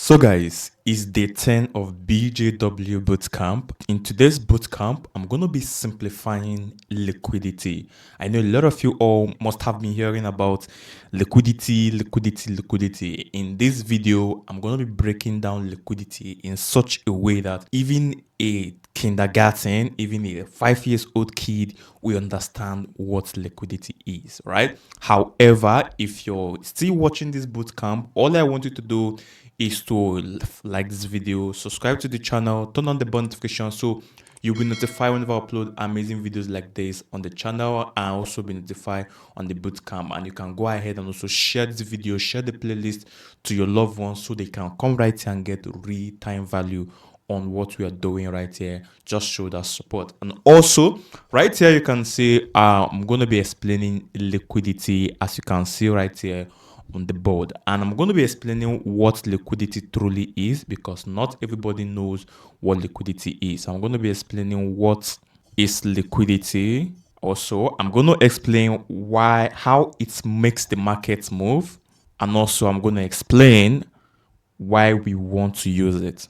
So guys, it's day 10 of BJW Bootcamp. In today's bootcamp, I'm going to be simplifying liquidity. I know a lot of you all must have been hearing about liquidity. In this video, I'm going to be breaking down liquidity in such a way that even a kindergarten, even a 5 years old kid will understand what liquidity is, right? However, if you're still watching this bootcamp, all I want you to do is to like this video, subscribe to the channel, turn on the bell notification so you'll be notified whenever I upload amazing videos like this on the channel, and also be notified on the bootcamp. And you can go ahead and also share this video, share the playlist to your loved ones so they can come right here and get real-time value on what we are doing right here. Just show that support. And also right here you can see I'm going to be explaining liquidity, as you can see right here on the board, and I'm going to be explaining what liquidity truly is, because not everybody knows what liquidity is. I'm going to be explaining what is liquidity. Also, I'm going to explain how it makes the market move, and also I'm going to explain why we want to use it.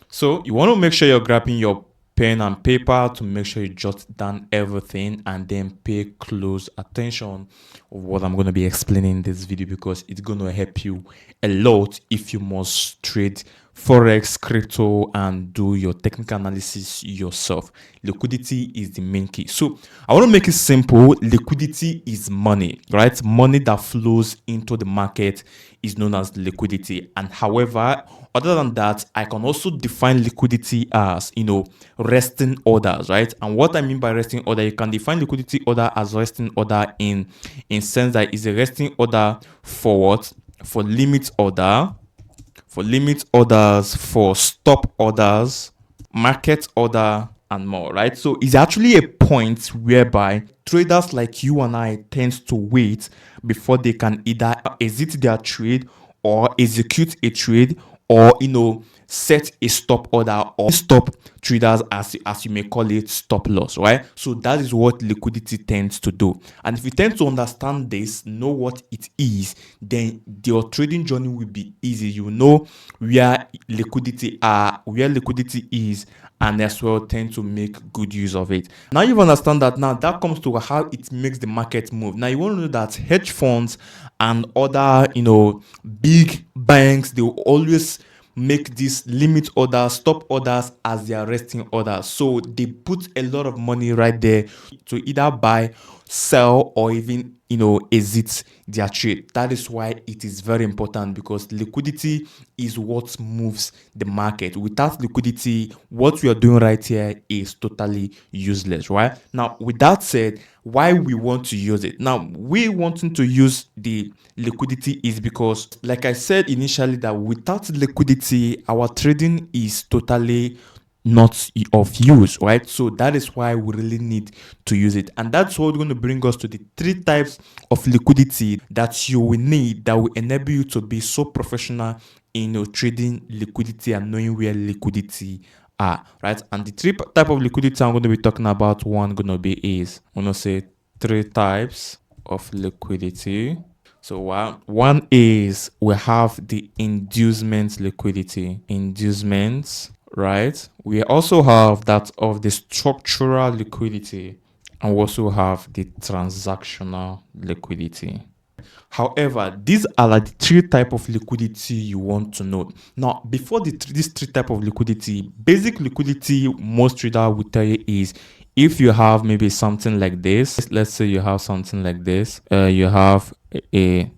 So you want to make sure you're grabbing your pen and paper to make sure you jot down everything and then pay close attention of what I'm going to be explaining in this video, because it's going to help you a lot if you must trade forex, crypto, and do your technical analysis yourself. Liquidity is the main key. So I want to make it simple. Liquidity is money, right? Money that flows into the market is known as liquidity. And however, other than that, I can also define liquidity as, resting orders, right? And what I mean by resting order, you can define liquidity order as resting order in sense that it's a resting order for what? For limit order, for stop orders, market order, and more, right? So it's actually a point whereby traders like you and I tend to wait before they can either exit their trade or execute a trade, or set a stop order, or stop traders, as you may call it, stop loss, right? So that is what liquidity tends to do. And if you tend to understand this, know what it is, then your trading journey will be easy. You know where liquidity is, and as well tend to make good use of it. Now you understand that. Now that comes to how it makes the market move. Now you want to know that hedge funds and other big banks, they will always make these limit orders, stop orders as their resting orders. So they put a lot of money right there to either buy, sell, or even exit their trade. That is why it is very important, because liquidity is what moves the market. Without liquidity, what we are doing right here is totally useless, right? Now with that said, why we want to use it? Now we wanting to use the liquidity is because, like I said initially, that without liquidity our trading is totally not of use, right? So that is why we really need to use it, and that's what going to bring us to the 3 types of liquidity that you will need, that will enable you to be so professional in trading liquidity and knowing where liquidity are, right? And the 3 type of liquidity I'm going to be talking about, I'm going to say 3 types of liquidity. So one is, we have the inducement liquidity, right? We also have that of the structural liquidity, and we also have the transactional liquidity. However, these are like the 3 type of liquidity you want to know. Now, before these 3 type of liquidity, basic liquidity most trader will tell you is, if you have maybe something like this, let's say you have something like this, you have a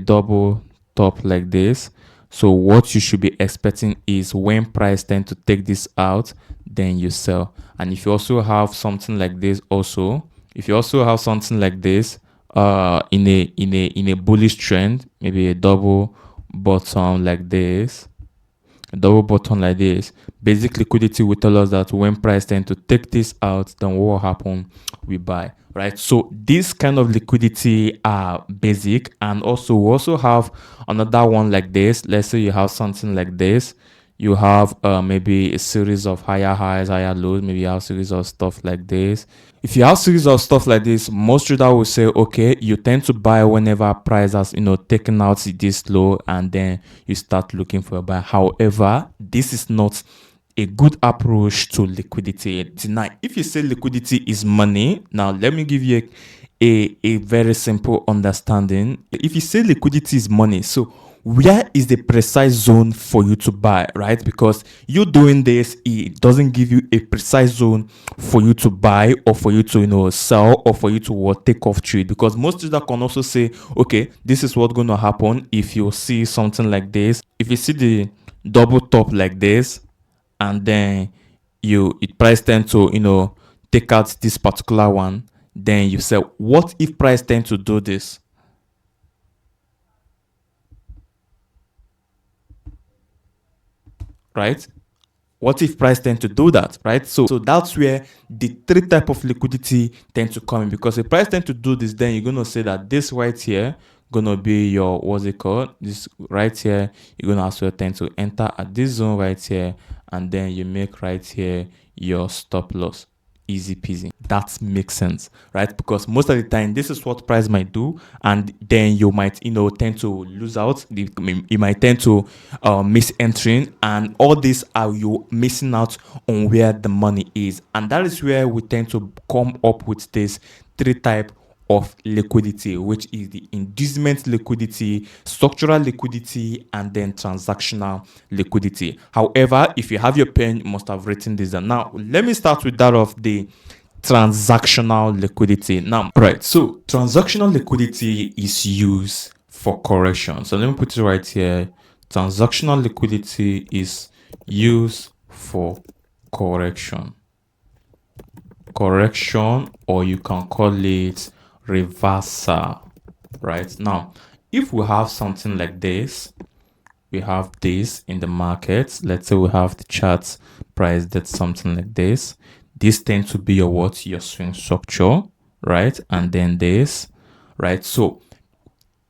double top like this. So what you should be expecting is, when price tend to take this out, then you sell. And if you also have something like this, in a bullish trend, maybe a double bottom like this, basic liquidity will tell us that when price tend to take this out, then what will happen? We buy, right? So this kind of liquidity are basic. And also we also have another one like this. Let's say you have something like this, you have maybe a series of higher highs, higher lows, maybe you have a series of stuff like this. if you have series of stuff like this, most trader will say, okay, you tend to buy whenever price has, taken out this low, and then you start looking for a buy. However, this is not a good approach to liquidity. Now, if you say liquidity is money, now let me give you a very simple understanding. If you say liquidity is money, so where is the precise zone for you to buy, right? Because you doing this, it doesn't give you a precise zone for you to buy, or for you to sell, or for you to take off trade. Because most traders can also say, okay, this is what's going to happen if you see something like this. If you see the double top like this, and then it price tend to take out this particular one, then you say, what if price tend to do this, right? What if price tend to do that, right? So that's where the three type of liquidity tend to come in. Because if price tend to do this, then you're going to say that this right here gonna be your, what's it called, this right here, you're gonna also tend to enter at this zone right here, and then you make right here your stop loss. Easy peasy. That makes sense, right? Because most of the time this is what price might do, and then you might tend to lose out. You might tend to miss entering, and all these are you missing out on where the money is. And that is where we tend to come up with this three type of liquidity, which is the inducement liquidity, structural liquidity, and then transactional liquidity. However, if you have your pen, you must have written this down. Now, let me start with that of the transactional liquidity. Now, right, so transactional liquidity is used for correction. So let me put it right here. Transactional liquidity is used for correction, or you can call it reversal. Right now, if we have something like this, we have this in the market. Let's say we have the chart price that's something like this. This tends to be your your swing structure, right? And then this, right? So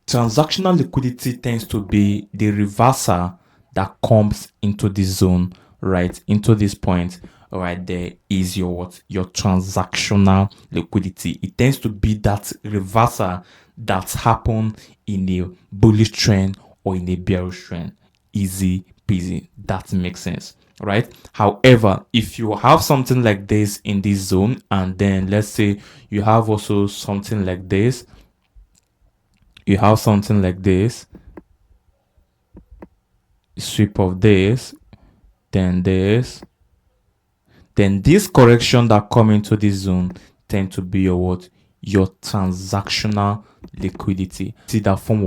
transactional liquidity tends to be the reversal that comes into this zone, right? Into this point right there is your transactional liquidity. It tends to be that reversal that's happened in a bullish trend or in a bearish trend. Easy peasy. That makes sense, right? However, if you have something like this in this zone, and then let's say you have also something like this, sweep of this, then this, then this correction that come into this zone tend to be your transactional liquidity. See that from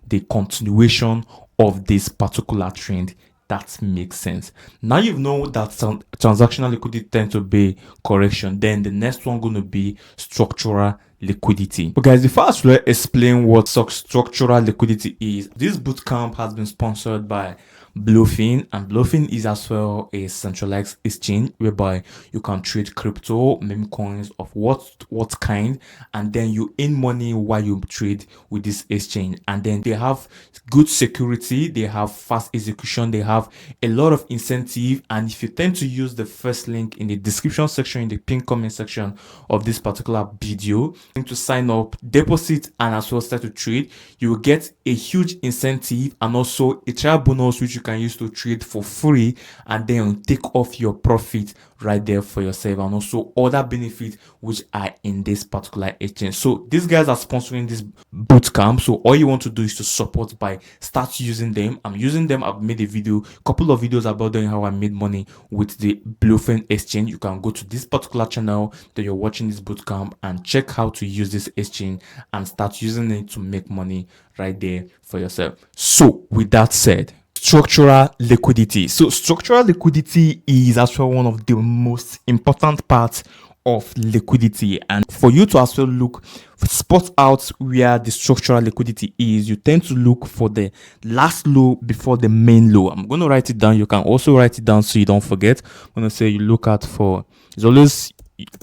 the continuation of this particular trend. That makes sense. Now you know that transactional liquidity tend to be correction. Then the next one going to be structural liquidity. But guys, before I explain what structural liquidity is, this bootcamp has been sponsored by Bluefin, and Bluefin is as well a centralized exchange whereby you can trade crypto, meme coins of what kind, and then you earn money while you trade with this exchange. And then they have good security, they have fast execution, they have a lot of incentive. And if you tend to use the first link in the description section, in the pinned comment section of this particular video, to sign up, deposit, and as well start to trade, you will get a huge incentive and also a trial bonus which you can use to trade for free, and then take off your profit right there for yourself, and also other benefits which are in this particular exchange. So these guys are sponsoring this bootcamp, so all you want to do is to support by start using them. I'm using them. I've made a couple of videos about doing how I made money with the Bluefin exchange. You can go to this particular channel that you're watching this bootcamp and check how to use this exchange and start using it to make money right there for yourself. So with that said, structural liquidity. So structural liquidity is actually one of the most important parts of liquidity, and for you to as well spot out where the structural liquidity is, you tend to look for the last low before the main low. I'm going to write it down. You can also write it down so you don't forget. I'm going to say you look at it's always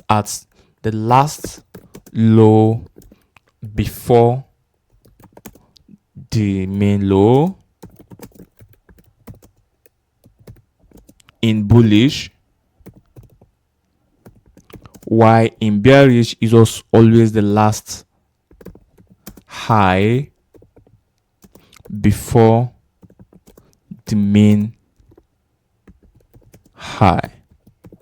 at the last low before the main low in bullish, while in bearish is also always the last high before the main high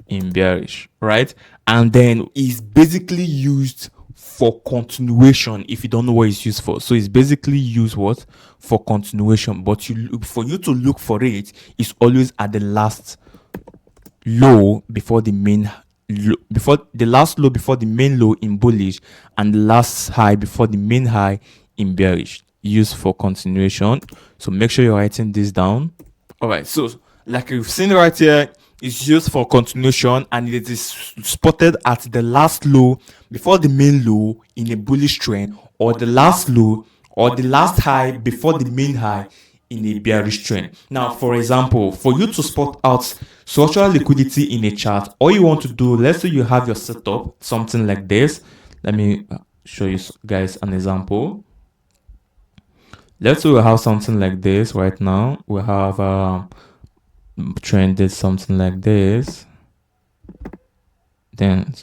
in bearish, right? And then it's basically used for continuation. If you don't know what it's used for, so it's basically used what for continuation, but for you to look for it, it's always at the last low before the main low, before the last low before the main low in bullish, and the last high before the main high in bearish, used for continuation. So make sure you're writing this down. All right, so like you've seen right here, it's used for continuation, and it is spotted at the last low before the main low in a bullish trend, or the last low or the last high before the main high in a bearish trend. Now, for example, for you to spot out structural liquidity in a chart, all you want to do, let's say you have your setup something like this. Let me show you guys an example. Let's say we have something like this right now. We have trend did something like this. Then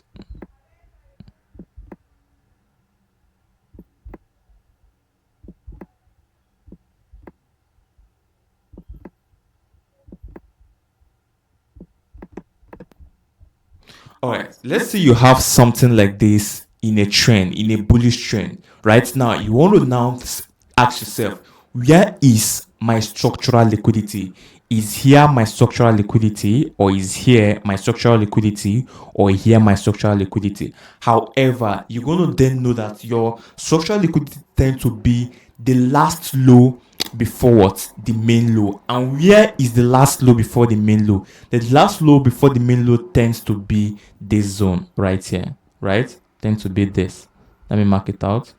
all right, let's say you have something like this in a trend, in a bullish trend. Right now, you want to now ask yourself, where is my structural liquidity? Is here my structural liquidity, or is here my structural liquidity, or here my structural liquidity? However, you're going to then know that your structural liquidity tends to be the last low before what? The main low. And where is the last low before the main low? The last low before the main low tends to be this zone right here, right? Tends to be this. Let me mark it out.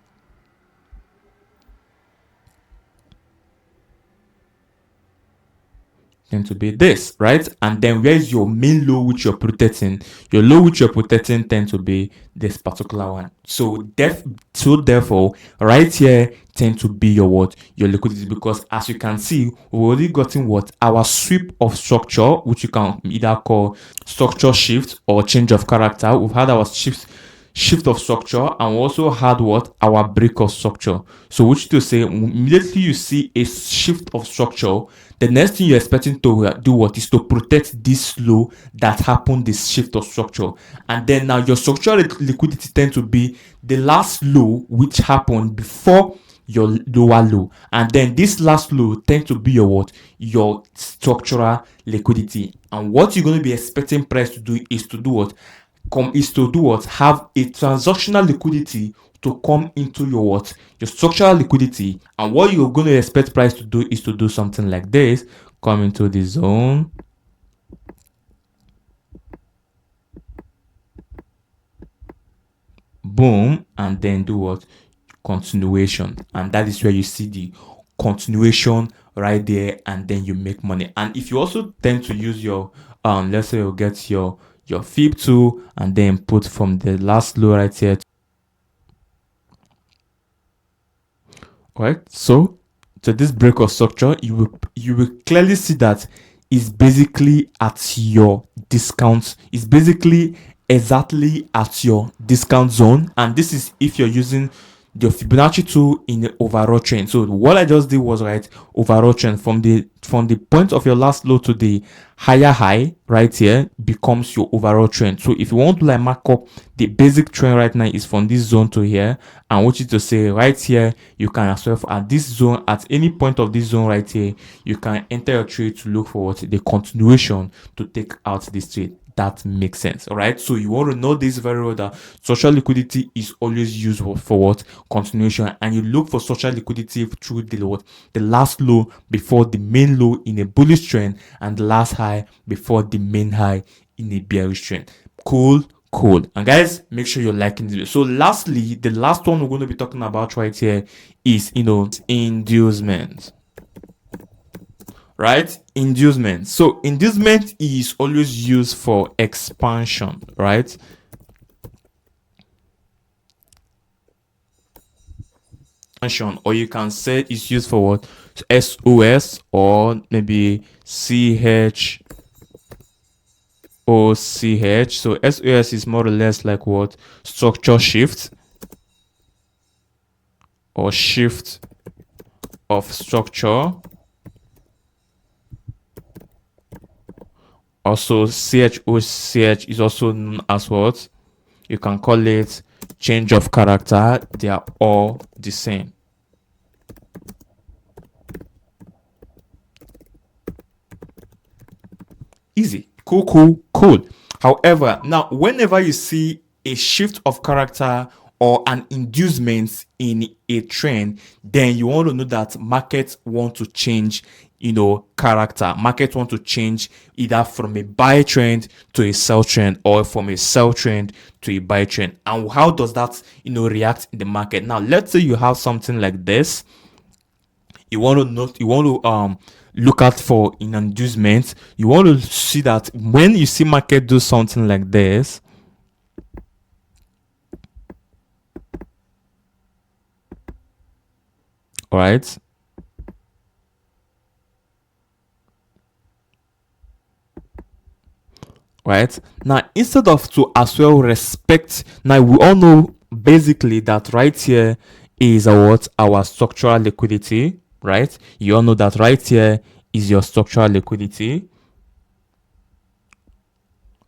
Tend to be this, right? And then where is your main low which you're protecting? Your low which you're protecting tend to be this particular one. So therefore, right here tend to be your what? Your liquidity, because as you can see, we've already gotten what? Our sweep of structure, which you can either call structure shift or change of character. We've had our shift of structure, and we also had what? Our break of structure. So which to say, immediately you see a shift of structure, the next thing you're expecting to do what is to protect this low that happened, this shift of structure. And then now your structural liquidity tends to be the last low which happened before your lower low, and then this last low tends to be your what? Your structural liquidity. And what you're going to be expecting price to do is to do what? Have a transactional liquidity to come into your what? Your structural liquidity. And what you're going to expect price to do is to do something like this. Come into the zone. Boom. And then do what? Continuation. And that is where you see the continuation right there, and then you make money. And if you also tend to use your let's say you get your fib tool, and then put from the last low right here. All right, so to this break of structure, you will clearly see that it's basically at your discount. It's basically exactly at your discount zone, and this is if you're using the Fibonacci tool in the overall trend. So what I just did was right overall trend from the point of your last low to the higher high right here becomes your overall trend. So if you want to like mark up the basic trend right now is from this zone to here, and what you to say right here, you can as well at this zone, at any point of this zone right here, you can enter your trade to look for what the continuation to take out this trade. That makes sense. All right, so you want to know this very well, that social liquidity is always used for what? Continuation. And you look for social liquidity through the last low before the main low in a bullish trend, and the last high before the main high in a bearish trend. Cool. And guys, make sure you're liking this video. So lastly, the last one we're going to be talking about right here is inducement. Right? Inducement. So inducement is always used for expansion, right? Or you can say it's used for what? SOS, or maybe CH So SOS is more or less like what? Structure shift or shift of structure. Also, CHOCH is also known as what? You can call it change of character. They are all the same. Easy. Cool. However, now whenever you see a shift of character or an inducement in a trend, then you want to know that markets want to change, character. Markets want to change either from a buy trend to a sell trend, or from a sell trend to a buy trend. And how does that, react in the market? Now, let's say you have something like this. You want to look out for an inducement. You want to see that when you see market do something like this, all right, now instead of to as well respect, now we all know basically that right here is our structural liquidity, right? You all know that right here is your structural liquidity.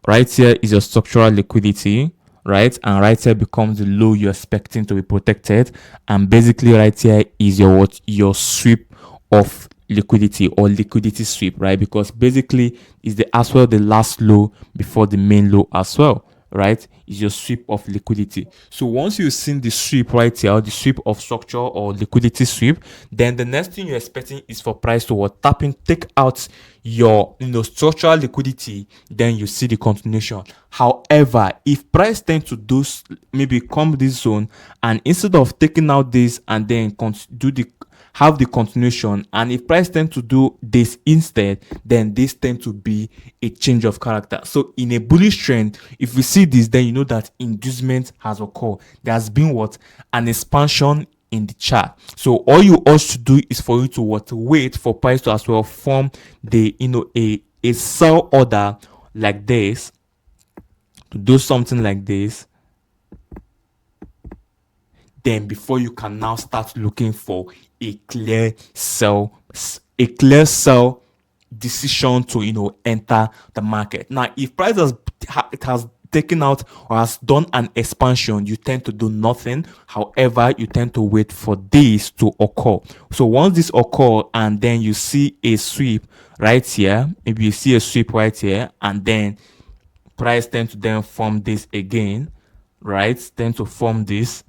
Right here is your structural liquidity, right? And right here becomes the low you're expecting to be protected. And basically right here is your sweep of liquidity, or liquidity sweep, right? Because basically is as well the last low before the main low as well, right? Is your sweep of liquidity. So once you've seen the sweep right here, the sweep of structure or liquidity sweep, then the next thing you're expecting is for price to tap in, take out your structural liquidity, then you see the continuation. However, if price tend to do maybe come this zone, and instead of taking out this and then have the continuation, and if price tend to do this instead, then this tend to be a change of character. So in a bullish trend, if we see this, then you know that inducement has occurred. There has been an expansion in the chart. So all you also do is for you to wait for price to as well form the a sell order like this, to do something like this, then before you can now start looking for a clear sell decision to enter the market. Now if price has taken out or has done an expansion, you tend to do nothing. However, you tend to wait for this to occur. So once this occur, and then you see a sweep right here, maybe you see a sweep right here, and then price tend to then form this again, right? Tend to form this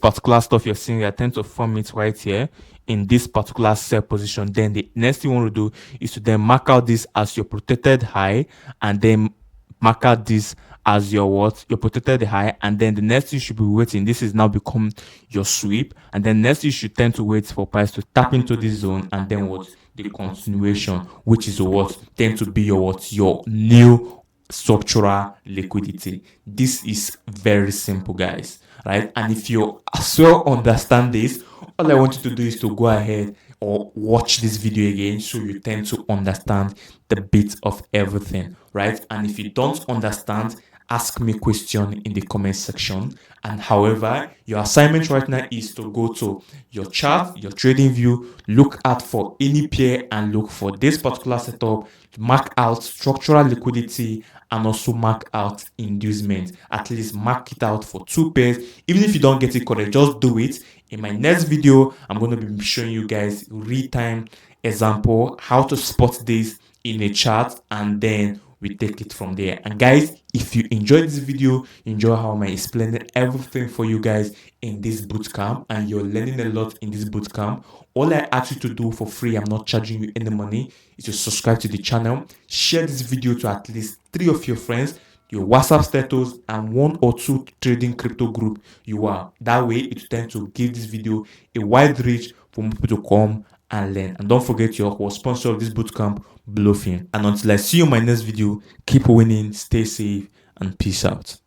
particular stuff you're seeing here, tend to form it right here in this particular sell position. Then the next thing you want to do is to then mark out this as your protected high, and then mark out this as your protected high, and then the next you should be waiting. This is now become your sweep, and then next you should tend to wait for price to tap into this zone, and then the continuation, which is tend to be your new structural liquidity. This is very simple, guys, right? And if you as well understand this, all I want you to do is to go ahead or watch this video again, so you tend to understand the bit of everything, right? And if you don't understand, ask me a question in the comment section. And however, your assignment right now is to go to your chart, your trading view, look out for any pair, and look for this particular setup, mark out structural liquidity, and also mark out inducement. At least mark it out for 2 pairs. Even if you don't get it correct, just do it. In my next video, I'm going to be showing you guys real-time example how to spot this in a chart, and then we take it from there. And guys, if you enjoyed this video, enjoy how I'm explaining everything for you guys in this bootcamp, and you're learning a lot in this bootcamp, all I ask you to do for free, I'm not charging you any money, is to subscribe to the channel, share this video to at least 3 of your friends, your WhatsApp status, and 1 or 2 trading crypto group you are. That way it tends to give this video a wide reach for people to come and learn. And don't forget your sponsor of this bootcamp, Bluffing. And until I see you in my next video, keep winning, stay safe, and peace out.